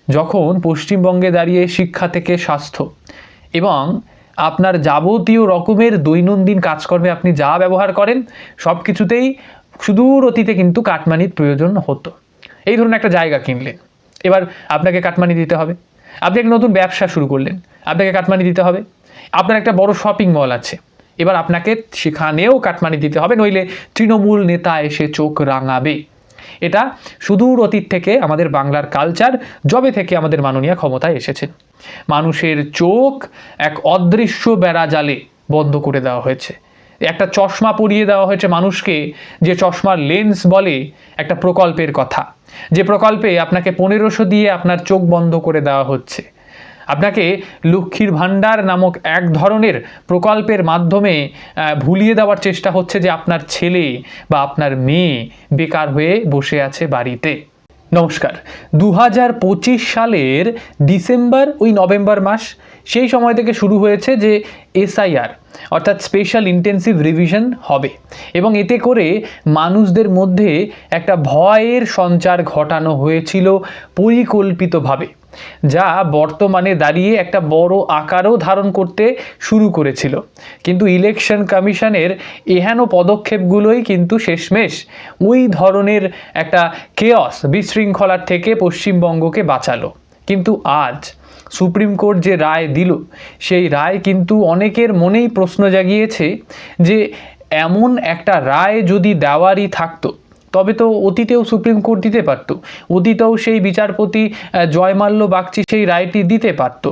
যখন পশ্চিমবঙ্গে দাঁড়িয়ে শিক্ষা থেকে স্বাস্থ্য এবং আপনার যাবতীয় রকমের দৈনন্দিন কাজকর্মে আপনি যা ব্যবহার করেন সব কিছুতেই সুদূর অতীতে কিন্তু কাটমানির প্রয়োজন হতো। এই ধরুন একটা জায়গা কিনলেন, এবার আপনাকে কাটমানি দিতে হবে। আপনি একটা নতুন ব্যবসা শুরু করলেন, আপনাকে কাটমানি দিতে হবে। আপনার একটা বড় শপিং মল আছে, এবার আপনাকে সেখানেও কাটমানি দিতে হবে, নইলে তৃণমূল নেতা এসে চোখ রাঙাবে। এটা সুদূর অতীত থেকে আমাদের বাংলার কালচার, যবে থেকে আমাদের মাননীয় ক্ষমতায় এসেছেন। মানুষের চোখ এক অদৃশ্য বেড়াজালে বন্ধ করে দেওয়া হয়েছে। একটা চশমা পরিয়ে দেওয়া হয়েছে মানুষকে, যে চশমার লেন্স বলে একটা প্রকল্পের কথা, যে প্রকল্পে আপনাকে 1500 দিয়ে আপনার চোখ বন্ধ করে দেওয়া হচ্ছে। আপনাকে লক্ষ্মীর ভাণ্ডার নামক এক ধরনের প্রকল্পের মাধ্যমে ভুলিয়ে দেওয়ার চেষ্টা হচ্ছে যে আপনার ছেলে বা আপনার মেয়ে বেকার হয়ে বসে আছে বাড়িতে। নমস্কার। 2025 সালের ডিসেম্বর নভেম্বর মাস, সেই সময় থেকে শুরু হয়েছে যে এসআইআর অর্থাৎ স্পেশাল ইন্টেন্সিভ রিভিশন হবে, এবং এতে করে মানুষদের মধ্যে একটা ভয়ের সঞ্চার ঘটানো হয়েছিল পরিকল্পিতভাবে, যা বর্তমানে দাঁড়িয়ে একটা বড় আকারও ধারণ করতে শুরু করেছিল। কিন্তু ইলেকশন কমিশনের এহেন পদক্ষেপগুলোই কিন্তু শেষমেশ ওই ধরনের একটা কেয়স বিশৃঙ্খলার থেকে পশ্চিমবঙ্গকে বাঁচালো। কিন্তু আজ সুপ্রিম কোর্ট যে রায় দিল, সেই রায় কিন্তু অনেকের মনেই প্রশ্ন জাগিয়েছে যে এমন একটা রায় যদি দেওয়ারই থাকতো তবে তো অতীতেও সুপ্রিম কোর্ট দিতে পারত, অতীতেও সেই বিচারপতি জয়মাল্য বাগচি সেই রায়টি দিতে পারত।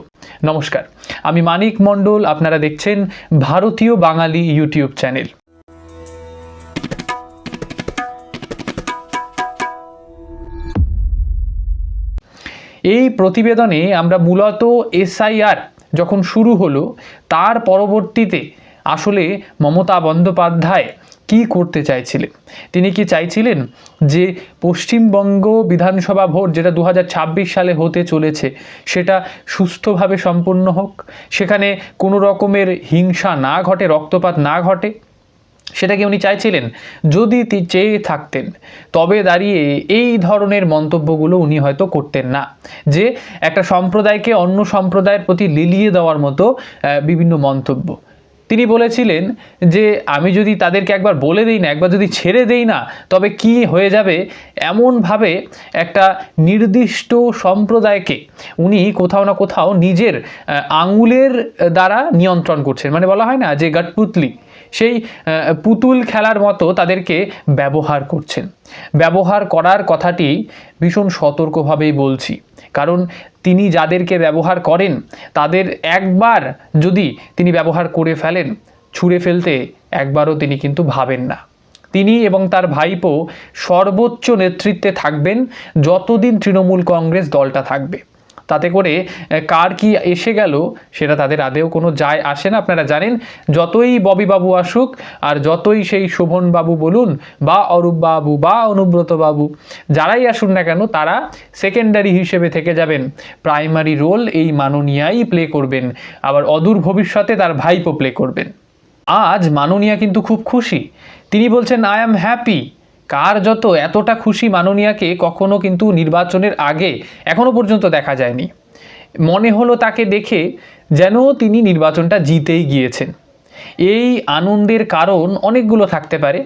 নমস্কার, আমি মানিক মণ্ডল, আপনারা দেখছেন ভারতীয় বাঙালি ইউটিউব চ্যানেল। এই প্রতিবেদনে আমরা মূলত এসআইআর যখন শুরু হলো তার পরবর্তীতে আসলে মমতা বন্দ্যোপাধ্যায় কি করতে চাইছিলেন। তিনি কি চাইছিলেন যে পশ্চিমবঙ্গ বিধানসভা ভোট যেটা 2026 সালে হতে চলেছে সেটা সুস্থভাবে সম্পন্ন হোক, সেখানে কোনো রকমের হিংসা না ঘটে, রক্তপাত না ঘটে? সেটা কি উনি চাইছিলেন? যদি চেয়ে থাকতেন তবে দাঁড়িয়ে এই ধরনের মন্তব্যগুলো উনি হয়তো করতেন না, যে একটা সম্প্রদায়কে অন্য সম্প্রদায়ের প্রতি লিলিয়ে দেওয়ার মতো বিভিন্ন মন্তব্য। তিনি বলেছিলেন যে আমি যদি তাদেরকে একবার বলে দেই না, একবার যদি ছেড়ে দেই না, তবে কি হয়ে যাবে, এমনভাবে একটা নির্দিষ্ট সম্প্রদায়কে উনি কোথাও না কোথাও নিজের আঙুলের দ্বারা নিয়ন্ত্রণ করছেন। মানে বলা হয় না যে গঠপুতলি, সেই পুতুল খেলার মতো তাদেরকে ব্যবহার করছেন। ব্যবহার করার কথাটি ভীষণ সতর্কভাবেই বলছি, কারণ তিনি যাদেরকে ব্যবহার করেন তাদের একবার যদি তিনি ব্যবহার করে ফেলেন, ছুঁড়ে ফেলতে একবারও তিনি কিন্তু ভাবেন না। তিনি এবং তার ভাইপো সর্বোচ্চ নেতৃত্বে থাকবেন যতদিন তৃণমূল কংগ্রেস দলটা থাকবে। তাতে করে কার কি এসে গেল সেটা তাদের আদেও কোনো যায় আসে না। আপনারা জানেন, যতই ববি বাবু আসুক আর যতই সেই শোভন বাবু বলুন বা অরূপ বাবু বা অনুব্রত বাবু, যারাই আসুন না কেন, তারা সেকেন্ডারি হিসেবে থেকে যাবেন। প্রাইমারি রোল এই মাননীয়াই প্লে করবেন, আবার অদূর ভবিষ্যতে তার ভাইপো প্লে করবেন। আজ মাননীয়া কিন্তু খুব খুশি। তিনি বলছেন আই অ্যাম হ্যাপি। কার্যত এতটা খুশি মাননীয়াকে কখনো কিন্তু নির্বাচনের আগে এখনো পর্যন্ত দেখা যায়নি। মনে হলো তাকে দেখে যেন তিনি নির্বাচনটা জিতেই গিয়েছেন। এই আনন্দের কারণ অনেকগুলো থাকতে পারে।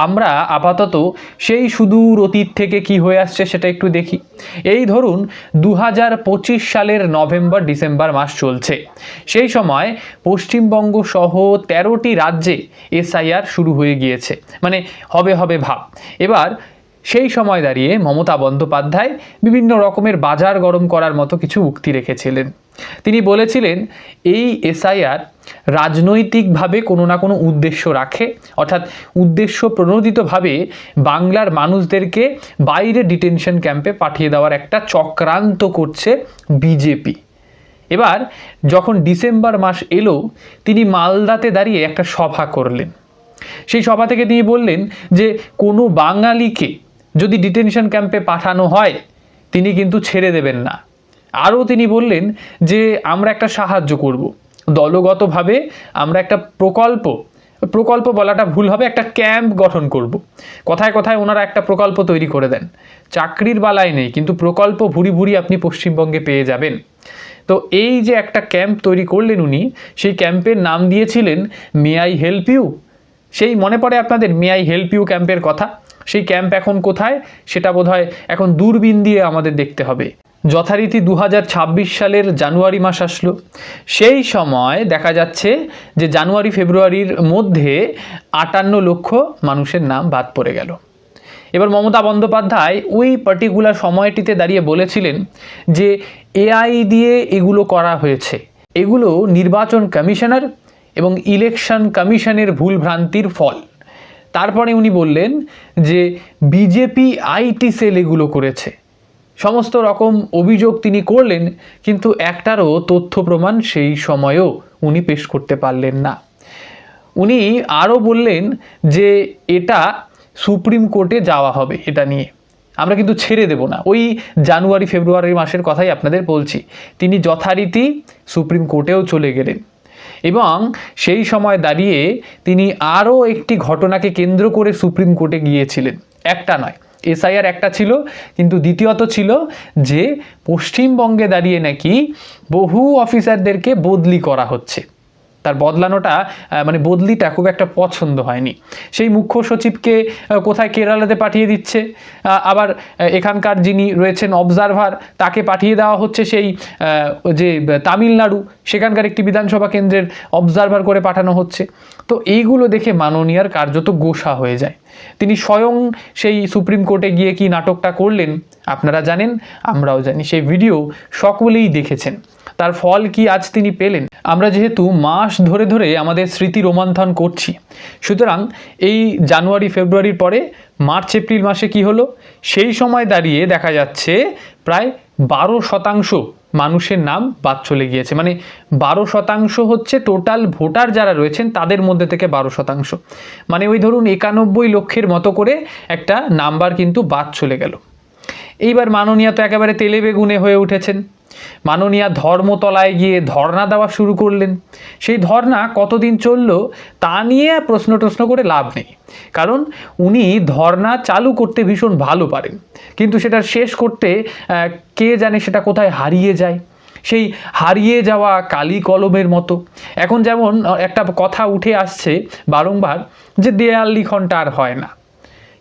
আমরা আপাতত সেই সুদূর অতীত থেকে কি হয়ে আসছে সেটা একটু দেখি। এই ধরুন 2025 সালের নভেম্বর ডিসেম্বর মাস চলছে, সেই সময় পশ্চিমবঙ্গ সহ 13টি রাজ্যে এসআইআর শুরু হয়ে গিয়েছে, মানে হবে হবে ভাব। এবার সেই সময় দাঁড়িয়ে মমতা বন্দ্যোপাধ্যায় বিভিন্ন রকমের বাজার গরম করার মতো কিছু উক্তি রেখেছিলেন। তিনি বলেছিলেন এই এসআইআর রাজনৈতিকভাবে কোনো না কোনো উদ্দেশ্য রাখে, অর্থাৎ উদ্দেশ্য প্রণোদিতভাবে বাংলার মানুষদেরকে বাইরে ডিটেনশন ক্যাম্পে পাঠিয়ে দেওয়ার একটা চক্রান্ত করছে বিজেপি। এবার যখন ডিসেম্বর মাস এলো, তিনি মালদাতে দাঁড়িয়ে একটা সভা করলেন। সেই সভা থেকে তিনি বললেন যে কোনো বাঙালিকে যদি ডিটেনশন ক্যাম্পে পাঠানো হয় তিনি কিন্তু ছেড়ে দেবেন না। আরও তিনি বললেন যে আমরা একটা সাহায্য করব, দলগতভাবে আমরা একটা প্রকল্প প্রকল্প বলাটা ভুল হবে, একটা ক্যাম্প গঠন করব। কথায় কথায় ওনারা একটা প্রকল্প তৈরি করে দেন। চাকরির বালায় নেই, কিন্তু প্রকল্প ভুরি ভুরি আপনি পশ্চিমবঙ্গে পেয়ে যাবেন। তো এই যে একটা ক্যাম্প তৈরি করলেন উনি, সেই ক্যাম্পের নাম দিয়েছিলেন মে আই হেল্প ইউ। সেই মনে পড়ে আপনাদের মে আই হেল্প ইউ ক্যাম্পের কথা? সেই ক্যাম্প এখন কোথায় সেটা বোধহয় এখন দূরবীন দিয়ে আমাদের দেখতে হবে। যথারীতি 2026 সালের জানুয়ারি মাস আসলো। সেই সময় দেখা যাচ্ছে যে জানুয়ারি ফেব্রুয়ারির মধ্যে 58 লক্ষ মানুষের নাম বাদ পড়ে গেল। এবার মমতা বন্দ্যোপাধ্যায় ওই পার্টিকুলার সময়টিতে দাঁড়িয়ে বলেছিলেন যে এআই দিয়ে এগুলো করা হয়েছে, এগুলো নির্বাচন কমিশনার এবং ইলেকশন কমিশনের ভুলভ্রান্তির ফল। তারপরে উনি বললেন যে বিজেপি আইটি সেল এগুলো করেছে। সমস্ত রকম অভিযোগ তিনি করলেন, কিন্তু একটারও তথ্য প্রমাণ সেই সময়েও উনি পেশ করতে পারলেন না। উনি আরও বললেন যে এটা সুপ্রিম কোর্টে যাওয়া হবে, এটা নিয়ে আমরা কিন্তু ছেড়ে দেব না। ওই জানুয়ারি ফেব্রুয়ারি মাসের কথাই আপনাদের বলছি। তিনি যথারীতি সুপ্রিম কোর্টেও চলে গেলেন এবং সেই সময় দাঁড়িয়ে তিনি আরও একটি ঘটনাকে কেন্দ্র করে সুপ্রিম কোর্টে গিয়েছিলেন। একটা নয়, এসআইআর একটা ছিল, কিন্তু দ্বিতীয়ত ছিল যে পশ্চিমবঙ্গে দাঁড়িয়ে নাকি বহু অফিসারদেরকে বদলি করা হচ্ছে। তার বদলানোটা মানে বদলিটা খুব একটা পছন্দ হয়নি। সেই মুখ্য সচিবকে কোথায় কেরালাতে পাঠিয়ে দিচ্ছে, আবার এখানকার যিনি রয়েছেন অবজারভার তাকে পাঠিয়ে দেওয়া হচ্ছে সেই যে তামিলনাড়ু, সেখানকার একটি বিধানসভা কেন্দ্রের অবজারভার করে পাঠানো হচ্ছে। তো এইগুলো দেখে মাননীয়ার কার্যত গোসা হয়ে যায়। তিনি স্বয়ং সেই সুপ্রিম কোর্টে গিয়ে কি নাটকটা করলেন আপনারা জানেন, আমরাও জানি, সেই ভিডিও সকলেই দেখেছেন। তার ফল কি আজ তিনি পেলেন? আমরা যেহেতু মাস ধরে ধরে আমাদের স্মৃতি রোমন্থন করছি, সুতরাং এই জানুয়ারি ফেব্রুয়ারির পরে মার্চ এপ্রিল মাসে কি হলো, সেই সময় দাঁড়িয়ে দেখা যাচ্ছে প্রায় 12% মানুষের নাম বাদ চলে গিয়েছে। মানে 12% হচ্ছে টোটাল ভোটার যারা রয়েছেন তাদের মধ্যে থেকে 12%, মানে ওই ধরুন 91 লক্ষের মতো করে একটা নাম্বার কিন্তু বাদ চলে গেল। এইবার মাননীয়া তো একেবারে তেলে বেগুনে হয়ে উঠেছেন। মাননীয়া ধর্মতলায় গিয়ে ধর্ণা দেওয়া শুরু করলেন। সেই ধর্ণা কতদিন চলল তা নিয়ে প্রশ্ন করে লাভ নেই, কারণ উনি ধর্ণা চালু করতে ভীষণ ভালো পারেন, কিন্তু সেটা শেষ করতে কে জানে সেটা কোথায় হারিয়ে যায়। সেই হারিয়ে যাওয়া কালি কলমের মতো। এখন যেমন একটা কথা উঠে আসছে বারংবার যে দেয়াল লিখনটা আর হয় না,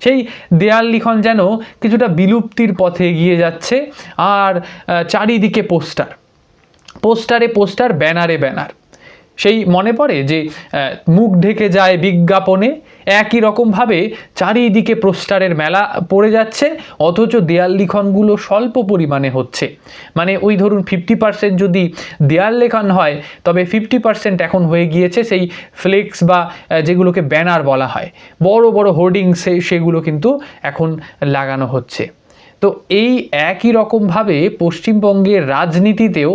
সেই দেয়াল লিখন যেন কিছুটা বিলুপ্তির পথে এগিয়ে যাচ্ছে। আর চারিদিকে পোস্টারে পোস্টার, ব্যানারে ব্যানার। সেই মনে পড়ে যে মুখ ঢেকে যায় বিজ্ঞাপনে, একই রকমভাবে চারিদিকে পোস্টারের মেলা পড়ে যাচ্ছে, অথচ দেয়াল লিখনগুলো স্বল্প পরিমাণে হচ্ছে। মানে ওই ধরুন 50% যদি দেয়াল লেখন হয়, তবে 50% এখন হয়ে গিয়েছে সেই ফ্লেক্স বা যেগুলোকে ব্যানার বলা হয়, বড় বড় হোর্ডিং, সেগুলো কিন্তু এখন লাগানো হচ্ছে। তো এই একই রকমভাবে পশ্চিমবঙ্গের রাজনীতিতেও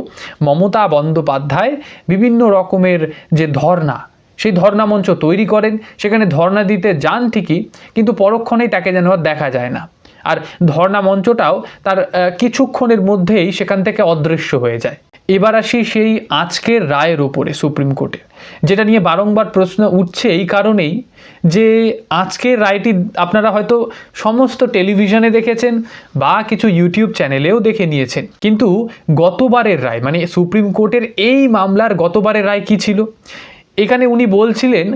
মমতা বন্দ্যোপাধ্যায় বিভিন্ন রকমের যে ধর্না, সেই ধর্না মঞ্চ তৈরি করেন, সেখানে ধর্না দিতে যান ঠিকই, কিন্তু পরক্ষণেই তাকে যেন দেখা যায় না। আর ধর্না মঞ্চটাও তার কিছুক্ষণের মধ্যেই সেখান থেকে অদৃশ্য হয়ে যায়। এবার আসি সেই আজকের রায়ের ওপরে সুপ্রিম কোর্টের, যেটা নিয়ে বারংবার প্রশ্ন উঠছে এই কারণেই যে আজকের রায়টি আপনারা হয়তো সমস্ত টেলিভিশনে দেখেছেন বা কিছু ইউটিউব চ্যানেলেও দেখে নিয়েছেন, কিন্তু গতবারের রায়, মানে সুপ্রিম কোর্টের এই মামলার গতবারের রায় কী ছিল? এখানে উনি বলছিলেন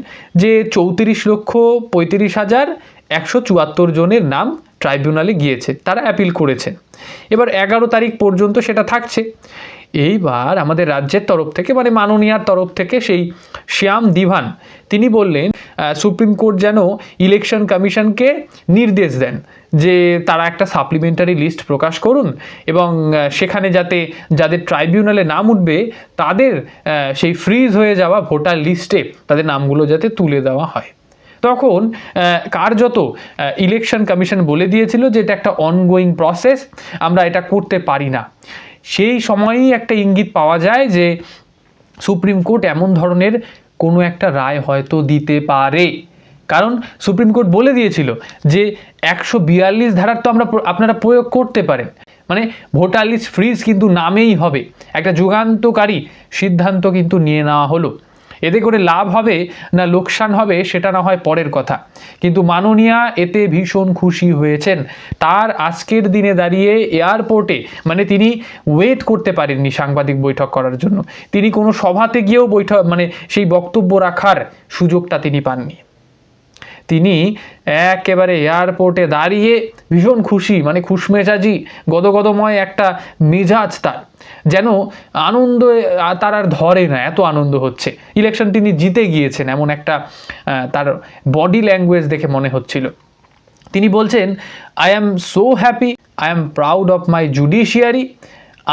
যে 34,35,174 জনের নাম ট্রাইব্যুনালে গিয়েছে, তারা অ্যাপিল করেছেন। এবার 11 তারিখ পর্যন্ত সেটা থাকছে। এইবার আমাদের রাজ্যের তরফ থেকে, মানে মাননীয়ার তরফ থেকে সেই শ্যাম দিভান তিনি বললেন সুপ্রিম কোর্ট যেন ইলেকশন কমিশনকে নির্দেশ দেন যে তারা একটা সাপ্লিমেন্টারি লিস্ট প্রকাশ করুন এবং সেখানে যাতে যাদের ট্রাইব্যুনালে নাম উঠবে তাদের সেই ফ্রিজ হয়ে যাওয়া ভোটার লিস্টে তাদের নামগুলো যাতে তুলে দেওয়া হয়। তখন কার্যত ইলেকশন কমিশন বলে দিয়েছিল যে এটা একটা অনগোয়িং প্রসেস, আমরা এটা করতে পারি না। সেই সময়ই একটা ইঙ্গিত পাওয়া যায় যে সুপ্রিম কোর্ট এমন ধরনের কোনো একটা রায় হয়তো দিতে পারে, কারণ সুপ্রিম কোর্ট বলে দিয়েছিল যে 142 ধারার তো আপনারা প্রয়োগ করতে পারেন, মানে ভোটার লিস্ট ফ্রিজ কিন্তু নামেই হবে। একটা যুগান্তকারী সিদ্ধান্ত কিন্তু নিয়ে নেওয়া হলো এতে করে লাভ হবে না লোকসান হবে সেটা না হয় পরের কথা, কিন্তু মাননীয়া এতে ভীষণ খুশি হয়েছেন। তার আজকের দিনে দাঁড়িয়ে এয়ারপোর্টে মানে তিনি ওয়েট করতে পারেননি সাংবাদিক বৈঠক করার জন্য, তিনি কোনো সভাতে গিয়েও বৈঠক মানে সেই বক্তব্য রাখার সুযোগটা তিনি পাননি। তিনি একেবারে এয়ারপোর্টে দাঁড়িয়ে ভীষণ খুশি, মানে খুশমেজাজি গদগদময় একটা মেজাজ তার, যেন আনন্দ তার আর ধরে না, এত আনন্দ হচ্ছে। ইলেকশন তিনি জিতে গিয়েছেন এমন একটা তার বডি ল্যাঙ্গুয়েজ দেখে মনে হচ্ছিল। তিনি বলছেন, I am so happy, I am proud of my judiciary,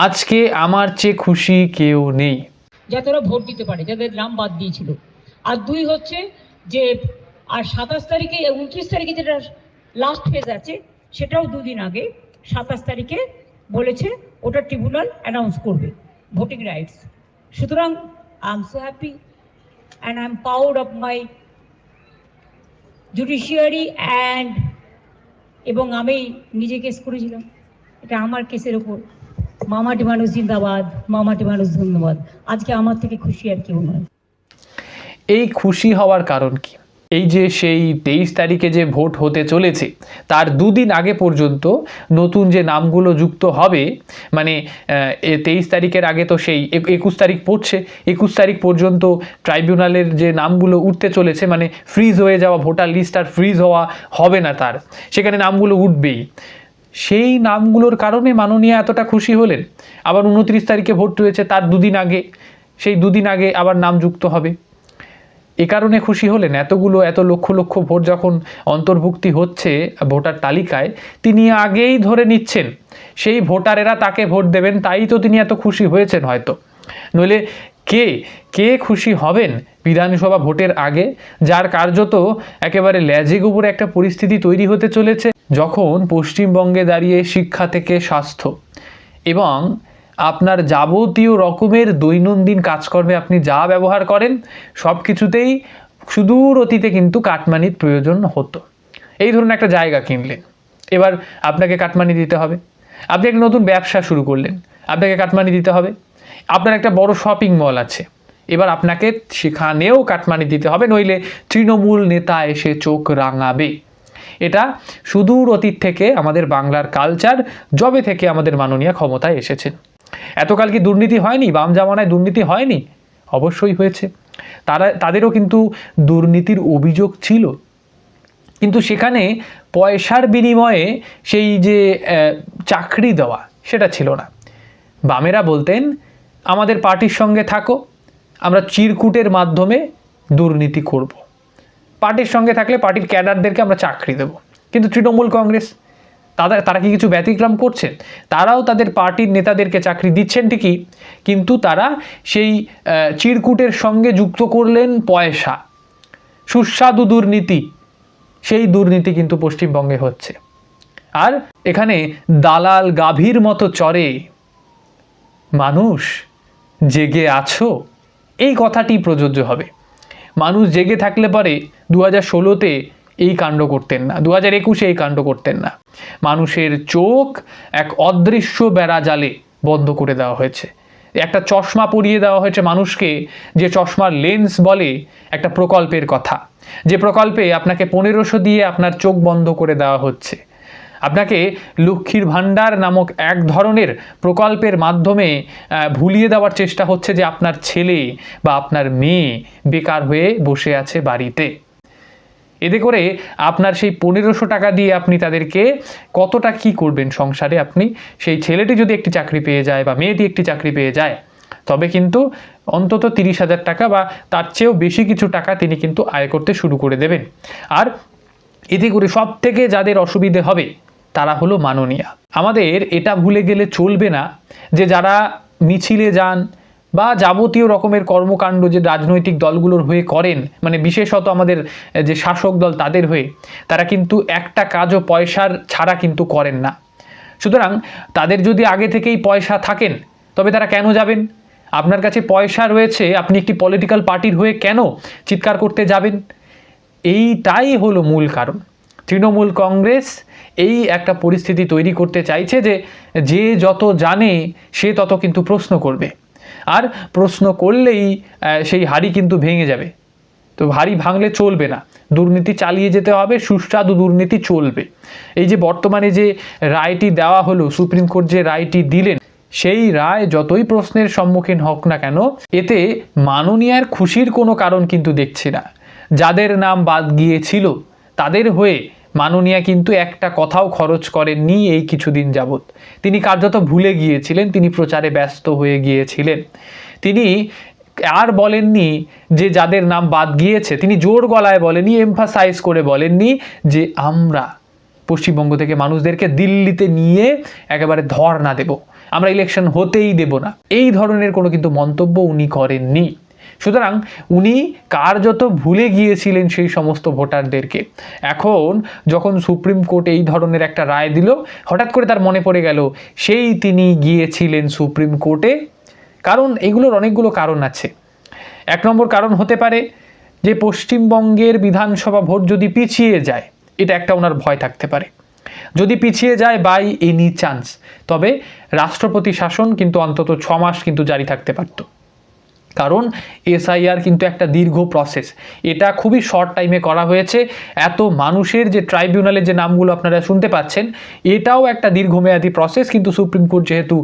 আজকে আমার চেয়ে খুশি কেউ নেই। যাতে ওরা ভোট দিতে পারে, যাদের নাম বাদ দিয়েছিল। আর দুই হচ্ছে যে আর 27 তারিখে 29 তারিখে যেটা লাস্ট ফেজ আছে সেটাও দুদিন আগে 27 তারিখে বলেছে ওটা ট্রিব্যুনাল অ্যানাউন্স করবে ভোটিং রাইটস। সুতরাং I am so happy and I am proud of my judiciary and এবং আমি নিজে কেস করেছিলাম, এটা আমার কেসের ওপর। মামাটি মানুষ জিন্দাবাদ, মামাটি মানুষ ধন্যবাদ। আজকে আমার থেকে খুশি আর কেউ নয়। এই খুশি হওয়ার কারণ কি? এই যে সেই 23 তারিখে যে ভোট হতে চলেছে তার দুদিন আগে পর্যন্ত নতুন যে নামগুলো যুক্ত হবে, মানে 23 তারিখের আগে তো সেই 21 তারিখ পড়ছে, 21 তারিখ পর্যন্ত ট্রাইব্যুনালের যে নামগুলো উঠতে চলেছে, মানে ফ্রিজ হয়ে যাওয়া ভোটার লিস্ট আর ফ্রিজ হওয়া হবে না তার, সেখানে নামগুলো উঠবেই। সেই নামগুলোর কারণে মাননীয়া এতটা খুশি হলেন। আবার 29 তারিখে ভোট রয়েছে, তার দুদিন আগে, সেই দুদিন আগে আবার নাম যুক্ত হবে, এ কারণে খুশি হলেন। এত লক্ষ লক্ষ ভোট যখন অন্তর্ভুক্তি হচ্ছে ভোটার তালিকায়, তিনি আগেই ধরে নিচ্ছেন সেই ভোটারেরা তাকে ভোট দেবেন, তাই তো তিনি এত খুশি হয়েছেন হয়তো। নইলে কে খুশি হবেন বিধানসভা ভোটের আগে, যার কার্যত একেবারে ল্যাজে গোবরে একটা পরিস্থিতি তৈরি হতে চলেছে, যখন পশ্চিমবঙ্গে দাঁড়িয়ে শিক্ষা থেকে স্বাস্থ্য এবং আপনার যাবতীয় রকমের দৈনন্দিন কাজকর্মে আপনি যা ব্যবহার করেন সব কিছুতেই সুদূর অতীতে কিন্তু কাটমানির প্রয়োজন হতো। এই ধরুন একটা জায়গা কিনলেন, এবার আপনাকে কাটমানি দিতে হবে। আপনি একটা নতুন ব্যবসা শুরু করলেন, আপনাকে কাটমানি দিতে হবে। আপনার একটা বড় শপিং মল আছে, এবার আপনাকে সেখানেও কাটমানি দিতে হবে, নইলে তৃণমূল নেতা এসে চোখ রাঙাবে। এটা সুদূর অতীত থেকে আমাদের বাংলার কালচার, যবে থেকে আমাদের মাননীয়া ক্ষমতায় এসেছেন। এতকাল কি দুর্নীতি হয়নি? বাম জামানায় দুর্নীতি হয়নি? অবশ্যই হয়েছে। তাদেরও কিন্তু দুর্নীতির অভিযোগ ছিল, কিন্তু সেখানে পয়সার বিনিময়ে সেই যে চাকরি দেওয়া সেটা ছিল না। বামেরা বলতেন, আমাদের পার্টির সঙ্গে থাকো, আমরা চিরকুটের মাধ্যমে দুর্নীতি করব, পার্টির সঙ্গে থাকলে পার্টির ক্যাডারদেরকে আমরা চাকরি দেব। কিন্তু তৃণমূল কংগ্রেস তারা কি কিছু ব্যতিক্রম করছেন? তারাও তাদের পার্টির নেতাদেরকে চাকরি দিচ্ছেন ঠিকই, কিন্তু তারা সেই চিরকুটের সঙ্গে যুক্ত করলেন পয়সা, সুস্বাদু দুর্নীতি। সেই দুর্নীতি কিন্তু পশ্চিমবঙ্গে হচ্ছে। আর এখানে দালাল গাভীর মতো চরে, মানুষ জেগে আছো, এই কথাটি প্রযোজ্য হবে। মানুষ জেগে থাকলে পরে 2016-তে এই কাণ্ড করতেন না, 2021-এ এই কাণ্ড করতেন না। মানুষের চোখ এক অদৃশ্য বেড়া জালে বন্ধ করে দেওয়া হয়েছে। একটা চশমা পরিয়ে দেওয়া হয়েছে মানুষকে, যে চশমার লেন্স বলে একটা প্রকল্পের কথা, যে প্রকল্পে আপনাকে 1500 দিয়ে আপনার চোখ বন্ধ করে দেওয়া হচ্ছে। আপনাকে লক্ষ্মীর ভাণ্ডার নামক এক ধরনের প্রকল্পের মাধ্যমে ভুলিয়ে দেওয়ার চেষ্টা হচ্ছে যে আপনার ছেলে বা আপনার মেয়ে বেকার হয়ে বসে আছে বাড়িতে। এতে করে আপনার সেই 1500 টাকা দিয়ে আপনি তাদেরকে কতটা কি করবেন সংসারে। আপনি সেই ছেলেটি যদি একটি চাকরি পেয়ে যায় বা মেয়েটি একটি চাকরি পেয়ে যায়, তবে কিন্তু অন্তত 30,000 টাকা বা তার চেয়েও বেশি কিছু টাকা তিনি কিন্তু আয় করতে শুরু করে দেবেন। আর এতে করে সব থেকে যাদের অসুবিধে হবে তারা হলো মাননীয়া। আমাদের এটা ভুলে গেলে চলবে না যে যারা মিছিলে যান বা যাবতীয় রকমের কর্মকাণ্ড যে রাজনৈতিক দলগুলোর হয়ে করেন, মানে বিশেষত আমাদের যে শাসক দল তাদের হয়ে, তারা কিন্তু একটা কাজও পয়সার ছাড়া কিন্তু করেন না। সুতরাং তাদের যদি আগে থেকেই পয়সা থাকেন, তবে তারা কেন যাবেন? আপনার কাছে পয়সা রয়েছে, আপনি একটি পলিটিক্যাল পার্টির হয়ে কেন চিৎকার করতে যাবেন? এইটাই হলো মূল কারণ। তৃণমূল কংগ্রেস এই একটা পরিস্থিতি তৈরি করতে চাইছে যে যে যত জানে সে তত কিন্তু প্রশ্ন করবে। আর প্রশ্ন করলেই সেই হাড়ি কিন্তু ভেঙে যাবে। তো হাড়ি ভাঙলে চলবে না, দুর্নীতি চালিয়ে যেতে হবে, সুস্বাদু দুর্নীতি চলবে। এই যে বর্তমানে যে রায়টি দেওয়া হলো, সুপ্রিম কোর্ট যে রায়টি দিলেন, সেই রায় যতই প্রশ্নের সম্মুখীন হোক না কেন, এতে মাননীয়ার খুশির কোনো কারণ কিন্তু দেখছি না। যাদের নাম বাদ গিয়েছিল তাদের হয়ে মাননীয়া কিন্তু একটা কথাও খরচ করেননি এই কিছুদিন যাবৎ। তিনি কার্যত ভুলে গিয়েছিলেন, তিনি প্রচারে ব্যস্ত হয়ে গিয়েছিলেন। তিনি আর বলেননি যে যাদের নাম বাদ গিয়েছে, তিনি জোর গলায় বলেননি, এমফাসাইজ করে বলেননি যে আমরা পশ্চিমবঙ্গ থেকে মানুষদেরকে দিল্লিতে নিয়ে একেবারে ধর্ণা দেব, আমরা ইলেকশন হতেই দেব না, এই ধরনের কোনো কিন্তু মন্তব্য উনি করেননি। সুতরাং উনি কার্যত ভুলে গিয়েছিলেন সেই সমস্ত ভোটারদেরকে। এখন যখন সুপ্রিম কোর্ট এই ধরনের একটা রায় দিল, হঠাৎ করে তার মনে পড়ে গেল সেই তিনি গিয়েছিলেন সুপ্রিম কোর্টে। কারণ এগুলোর অনেকগুলো কারণ আছে। 1 নম্বর কারণ হতে পারে যে পশ্চিমবঙ্গের বিধানসভা ভোট যদি পিছিয়ে যায়, এটা একটা ওনার ভয় থাকতে পারে। যদি পিছিয়ে যায় বাই এনি চান্স, তবে রাষ্ট্রপতি শাসন কিন্তু অন্তত 6 মাস কিন্তু জারি থাকতে পারত। কারণ এসআইআর কিন্তু একটা দীর্ঘ প্রসেস, এটা খুবই শর্ট টাইমে করা হয়েছে। এত মানুষের যে ট্রাইব্যুনালের যে নামগুলো আপনারা শুনতে পাচ্ছেন, এটাও একটা দীর্ঘমেয়াদী প্রসেস। কিন্তু সুপ্রিম কোর্ট যেহেতু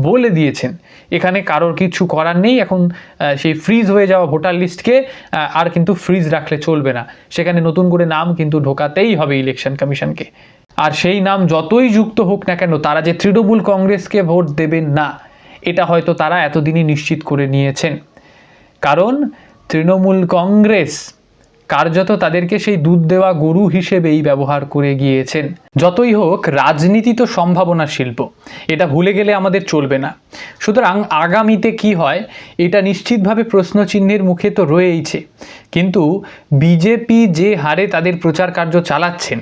বলে দিয়েছেন, এখানে কারোর কিছু করার নেই। এখন সেই ফ্রিজ হয়ে যাওয়া ভোটার লিস্টকে আর কিন্তু ফ্রিজ রাখলে চলবে না, সেখানে নতুন করে নাম কিন্তু ঢোকাতেই হবে ইলেকশন কমিশনকে। আর সেই নাম যতই যুক্ত হোক না কেন, তারা যে তৃণমূল কংগ্রেসকে ভোট দেবেন না, এটা হয়তো তারা এতদিনই নিশ্চিত করে নিয়েছেন। কারণ তৃণমূল কংগ্রেস কার্যত তাদেরকে সেই দুধ দেওয়া গরু হিসেবেই ব্যবহার করে গিয়েছেন। যতই হোক, রাজনীতি তো সম্ভাবনা শিল্প, এটা ভুলে গেলে আমাদের চলবে না। সুতরাং আগামীতে কি হয় এটা নিশ্চিতভাবে প্রশ্নচিহ্নের মুখে তো রয়েইছে। কিন্তু বিজেপি যে হারে তাদের প্রচার কার্য চালাচ্ছেন,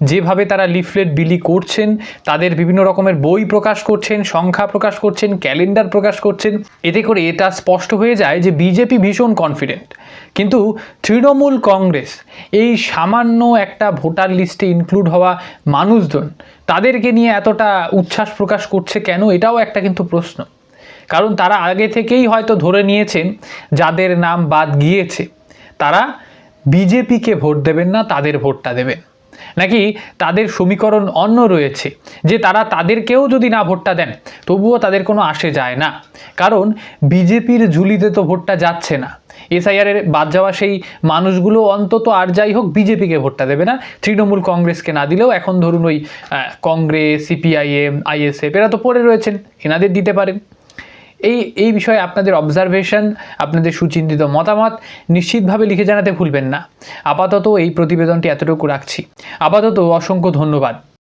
যেভাবে তারা লিফলেট বিলি করছেন, তাদের বিভিন্ন রকমের বই প্রকাশ করছেন, সংখ্যা প্রকাশ করছেন, ক্যালেন্ডার প্রকাশ করছেন, এতে করে এটা স্পষ্ট হয়ে যায় যে বিজেপি ভীষণ কনফিডেন্ট। কিন্তু তৃণমূল কংগ্রেস এই সামান্য একটা ভোটার লিস্টে ইনক্লুড হওয়া মানুষজন, তাদেরকে নিয়ে এতটা উচ্ছ্বাস প্রকাশ করছে কেন, এটাও একটা কিন্তু প্রশ্ন। কারণ তারা আগে থেকেই হয়তো ধরে নিয়েছেন যাদের নাম বাদ গিয়েছে তারা বিজেপিকে ভোট দেবেন না, তাদের ভোটটা দেবেন। নাকি তাদের সমীকরণ অন্য রয়েছে যে তারা তাদেরকেও যদি না ভোটটা দেন তবুও তাদের কোনো আসে যায় না, কারণ বিজেপির ঝুলিতে তো ভোটটা যাচ্ছে না। এসআইআরের বাদ যাওয়া সেই মানুষগুলো অন্তত আর যাই হোক বিজেপিকে ভোটটা দেবে না, তৃণমূল কংগ্রেসকে না দিলেও এখন ধরুন ওই কংগ্রেস, সিপিআইএম, আইএসএফ এরা তো পড়ে রয়েছেন, এনাদের দিতে পারেন। এই বিষয়ে আপনাদের অবজারভেশন, আপনাদের সুচিন্তিত মতামত নিশ্চিতভাবে লিখে জানাতে ভুলবেন না। আপাতত এই প্রতিবেদনটি এতটুকু রাখছি। আপাতত অসংখ্য ধন্যবাদ।